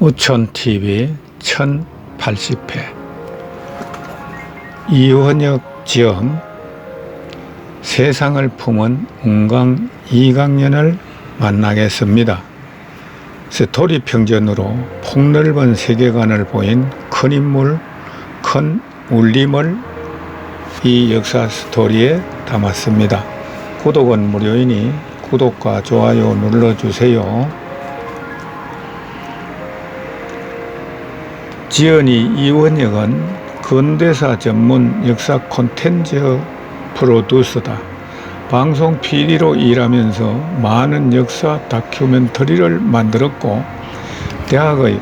우촌TV 1080회 이원혁 지음 세상을 품은 운강 이강년을 만나겠습니다. 스토리 평전으로 폭넓은 세계관을 보인 큰 인물, 큰 울림을 이 역사 스토리에 담았습니다. 구독은 무료이니 구독과 좋아요 눌러주세요. 지연이 이원혁은 근대사 전문 역사 콘텐츠 프로듀서다. 방송 PD로 일하면서 많은 역사 다큐멘터리를 만들었고 대학의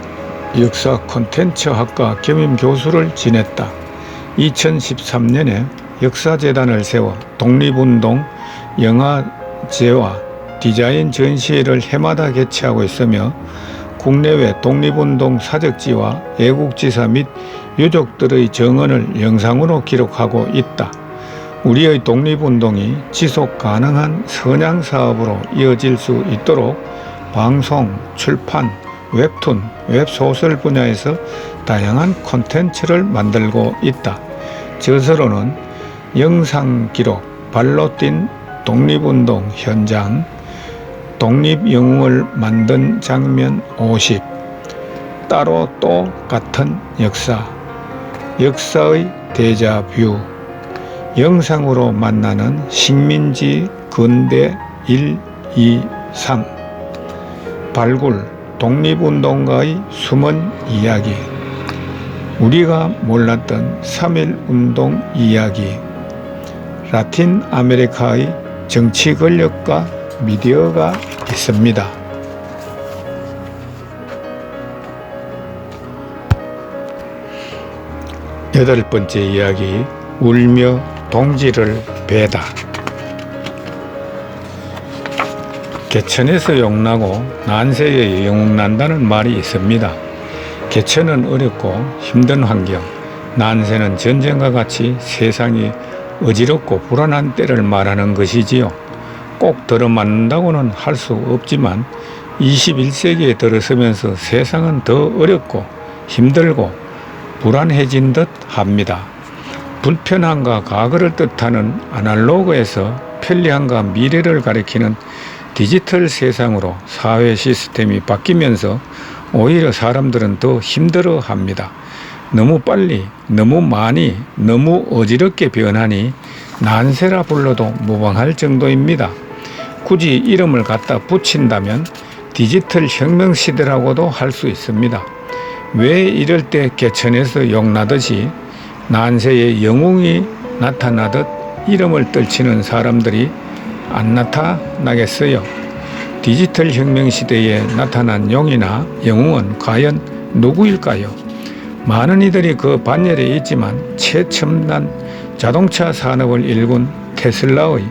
역사 콘텐츠학과 겸임 교수를 지냈다. 2013년에 역사재단을 세워 독립운동, 영화제와 디자인 전시회를 해마다 개최하고 있으며 국내외 독립운동 사적지와 애국지사 및 유족들의 정언을 영상으로 기록하고 있다. 우리의 독립운동이 지속 가능한 선양사업으로 이어질 수 있도록 방송, 출판, 웹툰, 웹소설 분야에서 다양한 콘텐츠를 만들고 있다. 저서로는 영상기록, 발로 뛴 독립운동 현장, 독립영웅을 만든 장면 50, 따로 또 같은 역사, 역사의 데자뷰, 영상으로 만나는 식민지 근대 1, 2, 3, 발굴, 독립운동가의 숨은 이야기, 우리가 몰랐던 3.1운동 이야기, 라틴 아메리카의 정치 권력과 미디어가 있습니다. 여덟 번째 이야기, 울며 동지를 베다. 개천에서 용나고 난세에 영웅난다는 말이 있습니다. 개천은 어렵고 힘든 환경, 난세는 전쟁과 같이 세상이 어지럽고 불안한 때를 말하는 것이지요. 꼭 들어맞는다고는 할 수 없지만 21세기에 들어서면서 세상은 더 어렵고 힘들고 불안해진 듯 합니다. 불편함과 과거를 뜻하는 아날로그에서 편리함과 미래를 가리키는 디지털 세상으로 사회 시스템이 바뀌면서 오히려 사람들은 더 힘들어 합니다. 너무 빨리, 너무 많이, 너무 어지럽게 변하니 난세라 불러도 무방할 정도입니다. 굳이 이름을 갖다 붙인다면 디지털 혁명 시대라고도 할 수 있습니다. 왜 이럴 때 개천에서 용나듯이 난세에 영웅이 나타나듯 이름을 떨치는 사람들이 안 나타나겠어요? 디지털 혁명 시대에 나타난 용이나 영웅은 과연 누구일까요? 많은 이들이 그 반열에 있지만 최첨단 자동차 산업을 일군 테슬라의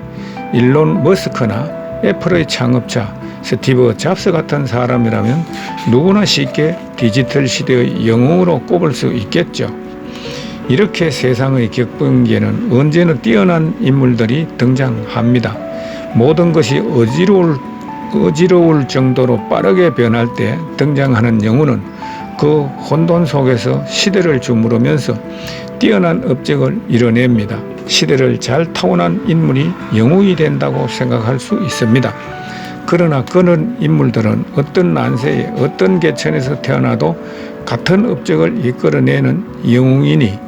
일론 머스크나 애플의 창업자 스티브 잡스 같은 사람이라면 누구나 쉽게 디지털 시대의 영웅으로 꼽을 수 있겠죠. 이렇게 세상의 격변기에는 언제나 뛰어난 인물들이 등장합니다. 모든 것이 어지러울 정도로 빠르게 변할 때 등장하는 영웅은 그 혼돈 속에서 시대를 주무르면서 뛰어난 업적을 이뤄냅니다. 시대를 잘 타고난 인물이 영웅이 된다고 생각할 수 있습니다. 그러나 그런 인물들은 어떤 난세에 어떤 계천에서 태어나도 같은 업적을 이끌어내는 영웅이니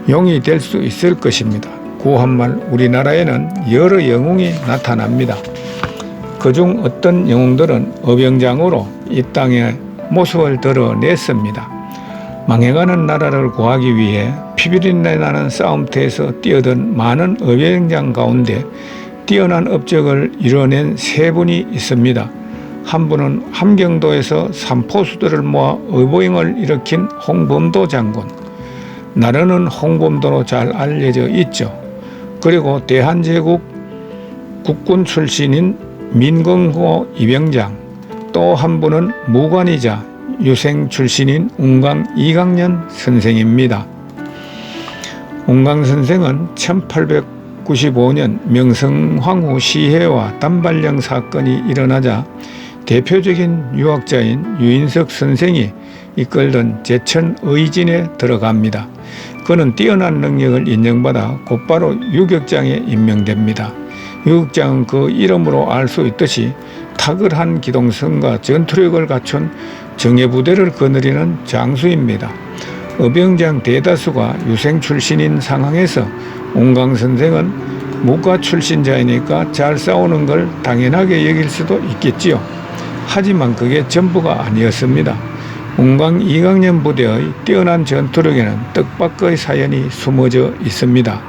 용이 될 수 있을 것입니다. 고한말 우리나라에는 여러 영웅이 나타납니다. 그중 어떤 영웅들은 어병장으로 이 땅에 모습을 드러냈습니다. 망해가는 나라를 구하기 위해 피비린내 나는 싸움터에서 뛰어든 많은 어병장 가운데 뛰어난 업적을 이뤄낸 세 분이 있습니다. 한 분은 함경도에서 삼포수들을 모아 의보행을 일으킨 홍범도 장군, 나르는 홍범도로 잘 알려져 있죠. 그리고 대한제국 국군 출신인 민건호 이병장, 또 한 분은 무관이자 유생 출신인 운강 이강년 선생입니다. 운강 선생은 1895년 명성황후 시해와 단발령 사건이 일어나자 대표적인 유학자인 유인석 선생이 이끌던 제천의진에 들어갑니다. 그는 뛰어난 능력을 인정받아 곧바로 유격장에 임명됩니다. 유격장은 그 이름으로 알 수 있듯이 탁월한 기동성과 전투력을 갖춘 정예부대를 거느리는 장수입니다. 어병장 대다수가 유생 출신인 상황에서 옹강 선생은 무과 출신자이니까 잘 싸우는 걸 당연하게 여길 수도 있겠지요. 하지만 그게 전부가 아니었습니다. 옹강 2강년 부대의 뛰어난 전투력에는 뜻밖의 사연이 숨어져 있습니다.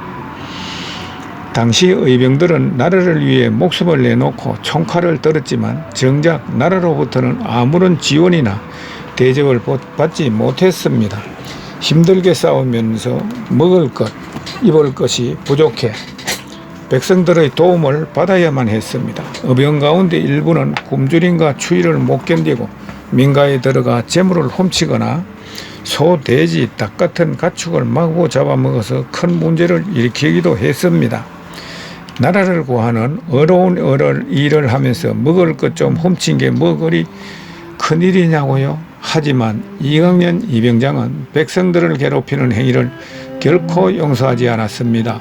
당시 의병들은 나라를 위해 목숨을 내놓고 총칼을 들었지만 정작 나라로부터는 아무런 지원이나 대접을 받지 못했습니다. 힘들게 싸우면서 먹을 것, 입을 것이 부족해 백성들의 도움을 받아야만 했습니다. 의병 가운데 일부는 굶주림과 추위를 못 견디고 민가에 들어가 재물을 훔치거나 소, 돼지, 닭 같은 가축을 마구 잡아먹어서 큰 문제를 일으키기도 했습니다. 나라를 구하는 어려운 일을 하면서 먹을 것 좀 훔친 게 뭐 그리 큰일이냐고요. 하지만 이강년 이병장은 백성들을 괴롭히는 행위를 결코 용서하지 않았습니다.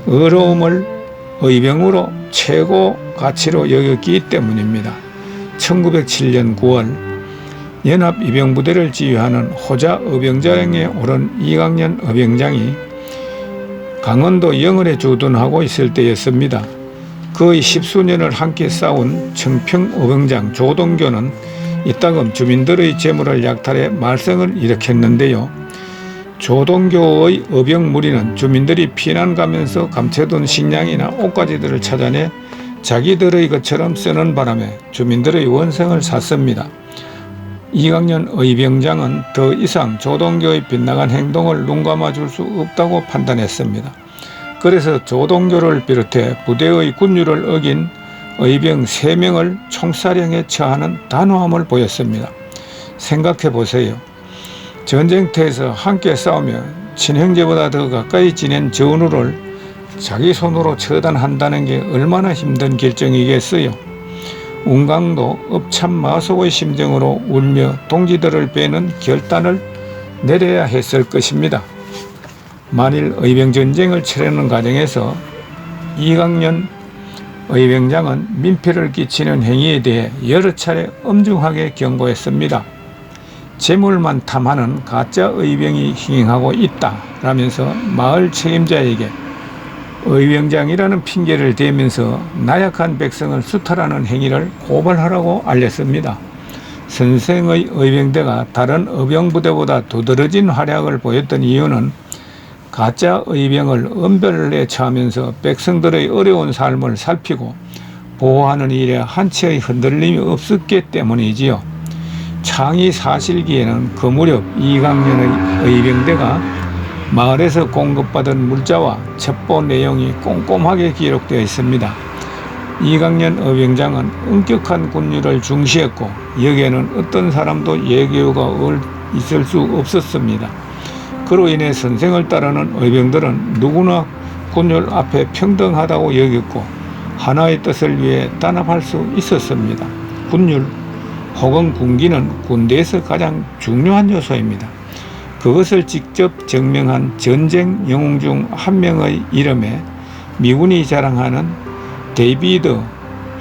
어려움을 의병으로 최고 가치로 여겼기 때문입니다. 1907년 9월 연합의병부대를 지휘하는 호자 의병장에 오른 이강년 의병장이 강원도 영월에 주둔하고 있을 때였습니다. 거의 10수년을 함께 싸운 청평 의병장 조동교는 이따금 주민들의 재물을 약탈해 말썽을 일으켰는데요. 조동교의 의병 무리는 주민들이 피난 가면서 감춰둔 식량이나 옷가지들을 찾아내 자기들의 것처럼 쓰는 바람에 주민들의 원성을 샀습니다. 이강년 의병장은 더 이상 조동교의 빗나간 행동을 눈감아 줄 수 없다고 판단했습니다. 그래서 조동교를 비롯해 부대의 군율을 어긴 의병 3명을 총사령에 처하는 단호함을 보였습니다. 생각해 보세요. 전쟁터에서 함께 싸우며 친형제보다 더 가까이 지낸 전우를 자기 손으로 처단한다는 게 얼마나 힘든 결정이겠어요. 운강도 업참마속의 심정으로 울며 동지들을 빼는 결단을 내려야 했을 것입니다. 만일 의병전쟁을 치르는 과정에서 이강년 의병장은 민폐를 끼치는 행위에 대해 여러 차례 엄중하게 경고했습니다. 재물만 탐하는 가짜 의병이 희행하고 있다라면서 마을 책임자에게 의병장이라는 핑계를 대면서 나약한 백성을 수탈하는 행위를 고발하라고 알렸습니다. 선생의 의병대가 다른 의병부대보다 두드러진 활약을 보였던 이유는 가짜 의병을 은별에 처하면서 백성들의 어려운 삶을 살피고 보호하는 일에 한치의 흔들림이 없었기 때문이지요. 창의 사실기에는 그 무렵 이강년의 의병대가 마을에서 공급받은 물자와 첩보 내용이 꼼꼼하게 기록되어 있습니다. 이강년 의병장은 엄격한 군율을 중시했고 여기에는 어떤 사람도 예교가 있을 수 없었습니다. 그로 인해 선생을 따르는 의병들은 누구나 군율 앞에 평등하다고 여겼고 하나의 뜻을 위해 단합할 수 있었습니다. 군율 혹은 군기는 군대에서 가장 중요한 요소입니다. 그것을 직접 증명한 전쟁 영웅 중 한 명의 이름에 미군이 자랑하는 데이비드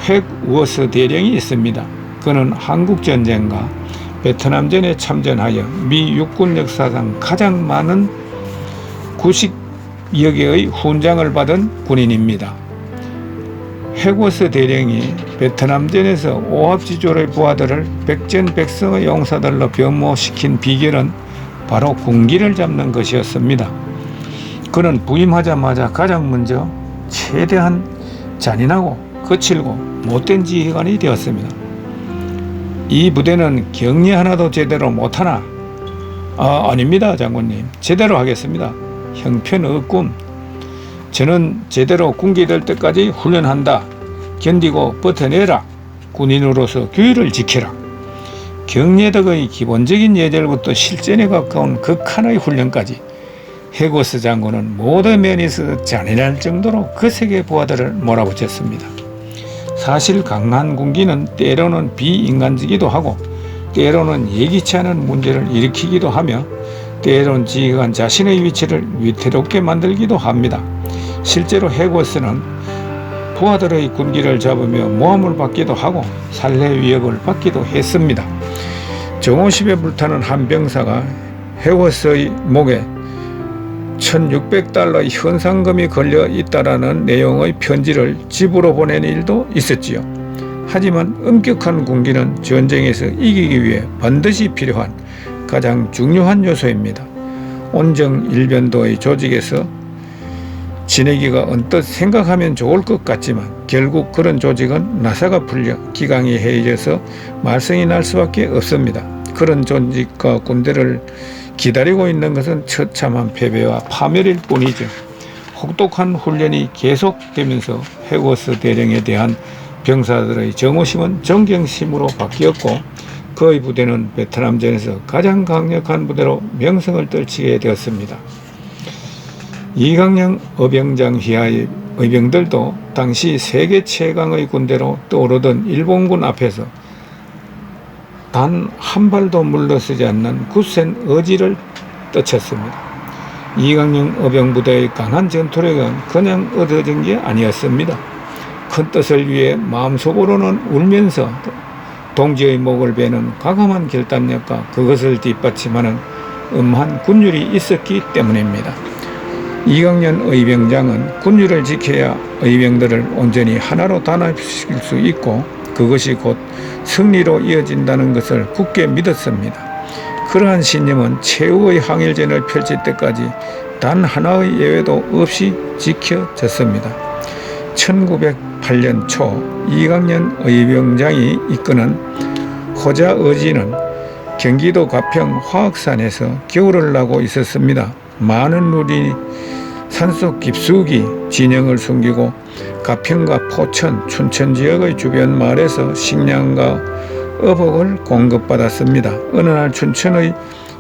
헥워스 대령이 있습니다. 그는 한국전쟁과 베트남전에 참전하여 미 육군 역사상 가장 많은 90여 개의 훈장을 받은 군인입니다. 헥워스 대령이 베트남전에서 오합지졸의 부하들을 백전백승의 용사들로 변모시킨 비결은 바로 군기를 잡는 것이었습니다. 그는 부임하자마자 가장 먼저 최대한 잔인하고 거칠고 못된 지휘관이 되었습니다. 이 부대는 격리 하나도 제대로 못하나? 아닙니다, 장군님. 제대로 하겠습니다. 형편없군. 저는 제대로 군기 될 때까지 훈련한다. 견디고 버텨내라. 군인으로서 규율을 지켜라. 경례덕의 기본적인 예절부터 실전에 가까운 극한의 훈련까지 헥워스 장군은 모든 면에서 잔인할 정도로 거세게 부하들을 몰아붙였습니다. 사실 강한 군기는 때로는 비인간적이기도 하고 때로는 예기치 않은 문제를 일으키기도 하며 때론 지휘관 자신의 위치를 위태롭게 만들기도 합니다. 실제로 해고스는 부하들의 군기를 잡으며 모함을 받기도 하고 살해 위협을 받기도 했습니다. 정오십에 불타는 한 병사가 해고스의 목에 1600달러의 현상금이 걸려 있다라는 내용의 편지를 집으로 보낸 일도 있었지요. 하지만 엄격한 군기는 전쟁에서 이기기 위해 반드시 필요한 가장 중요한 요소입니다. 온정일변도의 조직에서 지내기가 언뜻 생각하면 좋을 것 같지만 결국 그런 조직은 나사가 풀려 기강이 해이져서 말썽이 날 수밖에 없습니다. 그런 조직과 군대를 기다리고 있는 것은 처참한 패배와 파멸일 뿐이죠. 혹독한 훈련이 계속되면서 해고스 대령에 대한 병사들의 정오심은 존경심으로 바뀌었고 그의 부대는 베트남전에서 가장 강력한 부대로 명성을 떨치게 되었습니다. 이강령 의병장 휘하의 의병들도 당시 세계 최강의 군대로 떠오르던 일본군 앞에서 단 한 발도 물러서지 않는 굳센 의지를 떨쳤습니다. 이강령 의병부대의 강한 전투력은 그냥 얻어진 게 아니었습니다. 큰 뜻을 위해 마음속으로는 울면서 동지의 목을 베는 과감한 결단력과 그것을 뒷받침하는 엄한 군율이 있었기 때문입니다. 이강년 의병장은 군율을 지켜야 의병들을 온전히 하나로 단합시킬 수 있고 그것이 곧 승리로 이어진다는 것을 굳게 믿었습니다. 그러한 신념은 최후의 항일전을 펼칠 때까지 단 하나의 예외도 없이 지켜졌습니다. 1908년 초 이강년 의병장이 이끄는 호자 의지는 경기도 가평 화학산에서 겨울을 나고 있었습니다. 많은 누리 산속 깊숙이 진영을 숨기고 가평과 포천, 춘천 지역의 주변 마을에서 식량과 어복을 공급받았습니다. 어느 날 춘천의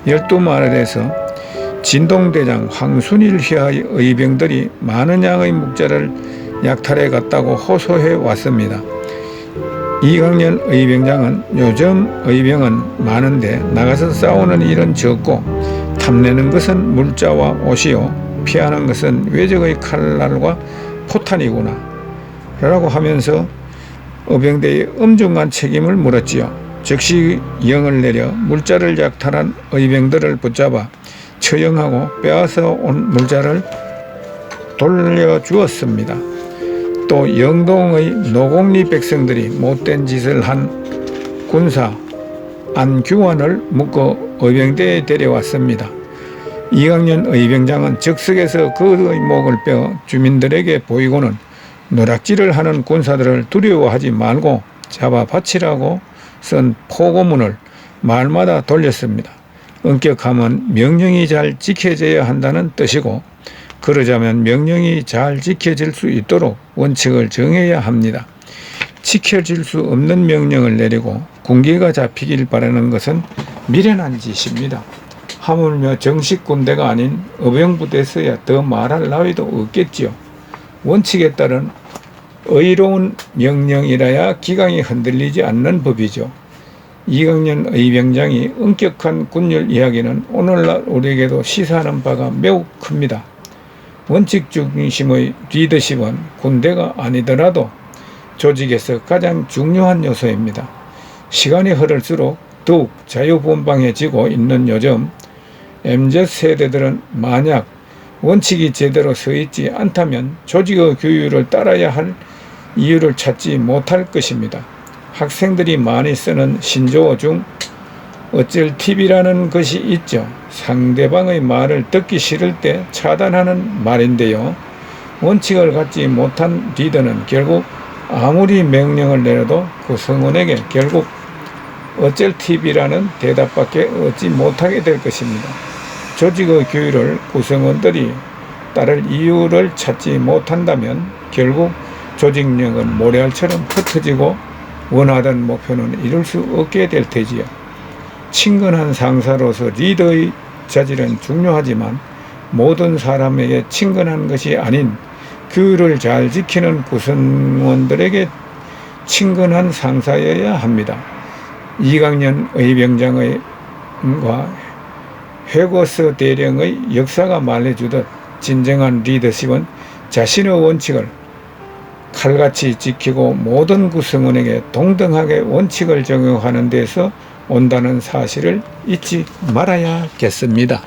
12마을에서 진동대장 황순일 휘하의 의병들이 많은 양의 묵자를 약탈해 갔다고 호소해 왔습니다. 이강년 의병장은 요즘 의병은 많은데 나가서 싸우는 일은 적고 탐내는 것은 물자와 옷이요 피하는 것은 외적의 칼날과 포탄이구나 라고 하면서 의병대의 엄중한 책임을 물었지요. 즉시 영을 내려 물자를 약탈한 의병들을 붙잡아 처형하고 빼앗아 온 물자를 돌려주었습니다. 또 영동의 노곡리 백성들이 못된 짓을 한 군사 안규환을 묶어 의병대에 데려왔습니다. 이강년 의병장은 즉석에서 그의 목을 빼어 주민들에게 보이고는 노략질을 하는 군사들을 두려워하지 말고 잡아 바치라고 쓴 포고문을 마을마다 돌렸습니다. 엄격함은 명령이 잘 지켜져야 한다는 뜻이고 그러자면 명령이 잘 지켜질 수 있도록 원칙을 정해야 합니다. 지켜질 수 없는 명령을 내리고 군기가 잡히길 바라는 것은 미련한 짓입니다. 하물며 정식 군대가 아닌 의병부대에서야 더 말할 나위도 없겠지요. 원칙에 따른 의로운 명령이라야 기강이 흔들리지 않는 법이죠. 이강년 의병장이 엄격한 군율 이야기는 오늘날 우리에게도 시사하는 바가 매우 큽니다. 원칙 중심의 리더십은 군대가 아니더라도 조직에서 가장 중요한 요소입니다. 시간이 흐를수록 더욱 자유분방해지고 있는 요즘 MZ세대들은 만약 원칙이 제대로 서 있지 않다면 조직의 규율을 따라야 할 이유를 찾지 못할 것입니다. 학생들이 많이 쓰는 신조어 중 어쩔 TV라는 것이 있죠. 상대방의 말을 듣기 싫을 때 차단하는 말인데요. 원칙을 갖지 못한 리더는 결국 아무리 명령을 내려도 그 성원에게 결국 어쩔 TV라는 대답밖에 얻지 못하게 될 것입니다. 조직의 규율을 구성원들이 따를 이유를 찾지 못한다면 결국 조직력은 모래알처럼 흩어지고 원하던 목표는 이룰 수 없게 될 테지요. 친근한 상사로서 리더의 자질은 중요하지만 모든 사람에게 친근한 것이 아닌 규율을 잘 지키는 구성원들에게 친근한 상사여야 합니다. 이강년 의병장과 회고스 대령의 역사가 말해주듯 진정한 리더십은 자신의 원칙을 칼같이 지키고 모든 구성원에게 동등하게 원칙을 적용하는 데서 온다는 사실을 잊지 말아야겠습니다.